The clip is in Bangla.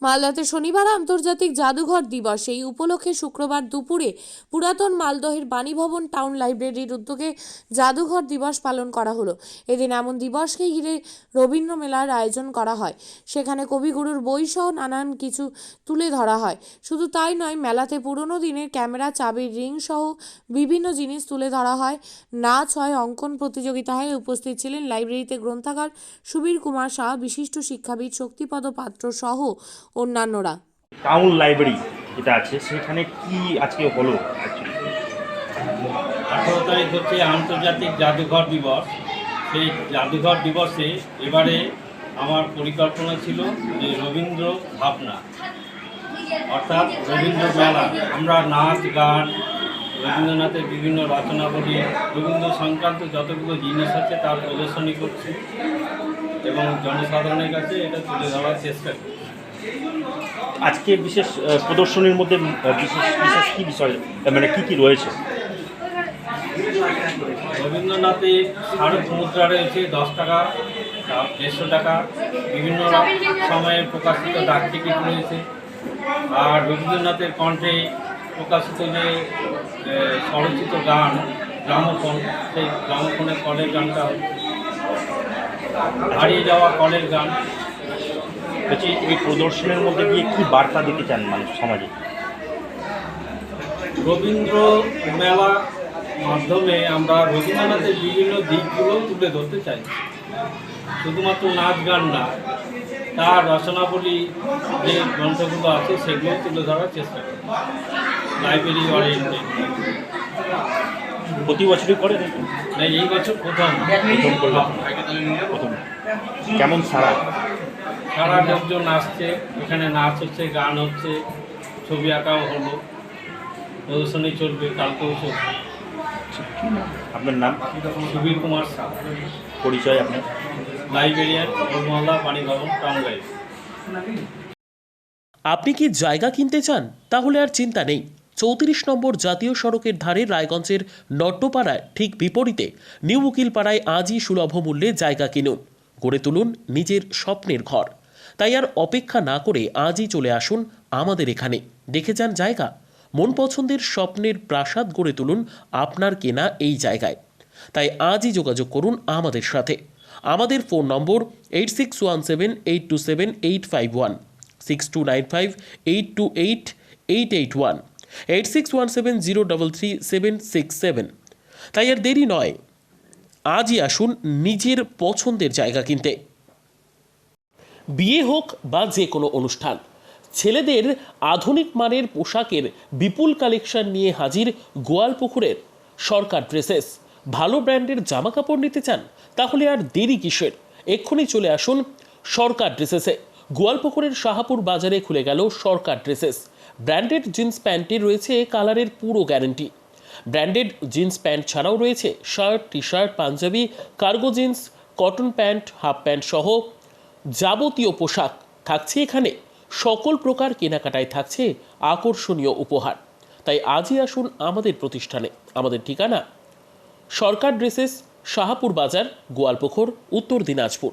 মালদাতে শনিবার আন্তর্জাতিক জাদুঘর দিবস। এই উপলক্ষে শুক্রবার দুপুরে পুরাতন মালদহের বাণীভবন টাউন লাইব্রেরির উদ্যোগে জাদুঘর দিবস পালন করা হলো। এদিন এমন দিবসকে ঘিরে রবীন্দ্র মেলার আয়োজন করা হয়। সেখানে কবিগুরুর বই সহ নানান কিছু তুলে ধরা হয়। শুধু তাই নয়, মেলাতে পুরনো দিনের ক্যামেরা, চাবির রিং সহ বিভিন্ন জিনিস তুলে ধরা হয়। নাচ হয়, অঙ্কন প্রতিযোগিতা হয়। উপস্থিত ছিলেন লাইব্রেরিতে গ্রন্থাগার সুবীর কুমার শাহ, বিশিষ্ট শিক্ষাবিদ শক্তিপদ পাত্র সহ অন্যান্যরা। টাউন লাইব্রেরি যেটা আছে সেখানে কি আজকে হলো? 18 তারিখ হচ্ছে আন্তর্জাতিক জাদুঘর দিবস। সেই জাদুঘর দিবসে এবারে আমার পরিকল্পনা ছিল যে রবীন্দ্র ভাবনা, অর্থাৎ রবীন্দ্র মেলা। আমরা নাচ, গান, রবীন্দ্রনাথের বিভিন্ন রচনাবলী, রবীন্দ্র সংক্রান্ত যতগুলো জিনিস আছে তার প্রদর্শনী করছি এবং জনসাধারণের কাছে এটা তুলে ধরার চেষ্টা করছি। আজকে বিশেষ প্রদর্শনীর মধ্যে বিশেষ বিশেষ কী বিষয়, মানে কী রয়েছে? রবীন্দ্রনাথের স্মারক মুদ্রা রয়েছে 10 টাকা, 150 টাকা, বিভিন্ন সময়ে প্রকাশিত ডাক টিকিট রয়েছে। আর রবীন্দ্রনাথের কণ্ঠে প্রকাশিত যে স্বরচিত গান গ্রামোফোন, সেই গ্রামোফোনের কলের গানটা হারিয়ে যাওয়া কলের গান। বলছি, এই প্রদর্শনীর মধ্যে গিয়ে কী বার্তা দিতে চান মানুষ সমাজে? রবীন্দ্র মেলা মাধ্যমে আমরা রবীন্দ্রনাথের বিভিন্ন দিকগুলো তুলে ধরতে চাই। শুধুমাত্র নাচ গান না, তার রচনাবলী যে গ্রন্থগুলো আছে সেগুলো তুলে ধরার চেষ্টা করি। Library oriented. প্রতি বছরই করে না, এই বছর প্রথম করলাম। প্রথম কেমন সারা লোকজন আসছে, এখানে নাচ হচ্ছে, গান হচ্ছে, ছবি আঁকাও হলো, প্রদর্শনী চলবে, কালকেও চলবে। আপনার নাম? সুবীর কুমার শাহ। পরিচয় আপনার? লাইব্রেরিয়ান, মহল্লা বাণীভবন টাউন লাইব্রেরি। আপনি কি জায়গা কিনতে চান? তাহলে আর চিন্তা নেই। 34 নম্বর জাতীয় সড়কের ধারে রায়গঞ্জের নট্টপাড়ায় ঠিক বিপরীতে নিউ উকিলপাড়ায় আজই সুলভ মূল্যে জায়গা কিনুন, গড়ে তুলুন নিজের স্বপ্নের ঘর। তাই আর অপেক্ষা না করে আজই চলে আসুন আমাদের এখানে, দেখে যান জায়গা। মন পছন্দের স্বপ্নের প্রাসাদ গড়ে তুলুন আপনার কেনা এই জায়গায়। তাই আজই যোগাযোগ করুন আমাদের সাথে। আমাদের ফোন নম্বর 8617827851, 6295828881, 8617033767। তাই আর দেরি নয়, আজই আসুন নিজের পছন্দের জায়গা কিনতে। বিয়ে হোক বা যে কোনো অনুষ্ঠান, ছেলেদের আধুনিক মানের পোশাকের বিপুল কালেকশন নিয়ে হাজির গোয়ালপুকুরের সরকার ড্রেসেস। ভালো ব্র্যান্ডের জামা কাপড় নিতে চান? তাহলে আর দেরি কিসের? এক্ষুনি চলে আসুন সরকার ড্রেসেসে। গোয়ালপুকুরের শাহাপুর বাজারে খুলে গেল সরকার ড্রেসেস। ব্র্যান্ডেড জিন্স প্যান্টে রয়েছে কালারের পুরো গ্যারেন্টি। ব্র্যান্ডেড জিন্স প্যান্ট ছাড়াও রয়েছে shirt, T shirt, panjabi, cargo jeans, cotton pant, half pant সহ যাবতীয় পোশাক থাকছে এখানে। সকল প্রকার কেনাকাটায় থাকছে আকর্ষণীয় উপহার। তাই আজই আসুন আমাদের প্রতিষ্ঠানে। আমাদের ঠিকানা সরকার ড্রেসেস, শাহাপুর বাজার, গোয়ালপুকুর, উত্তর দিনাজপুর।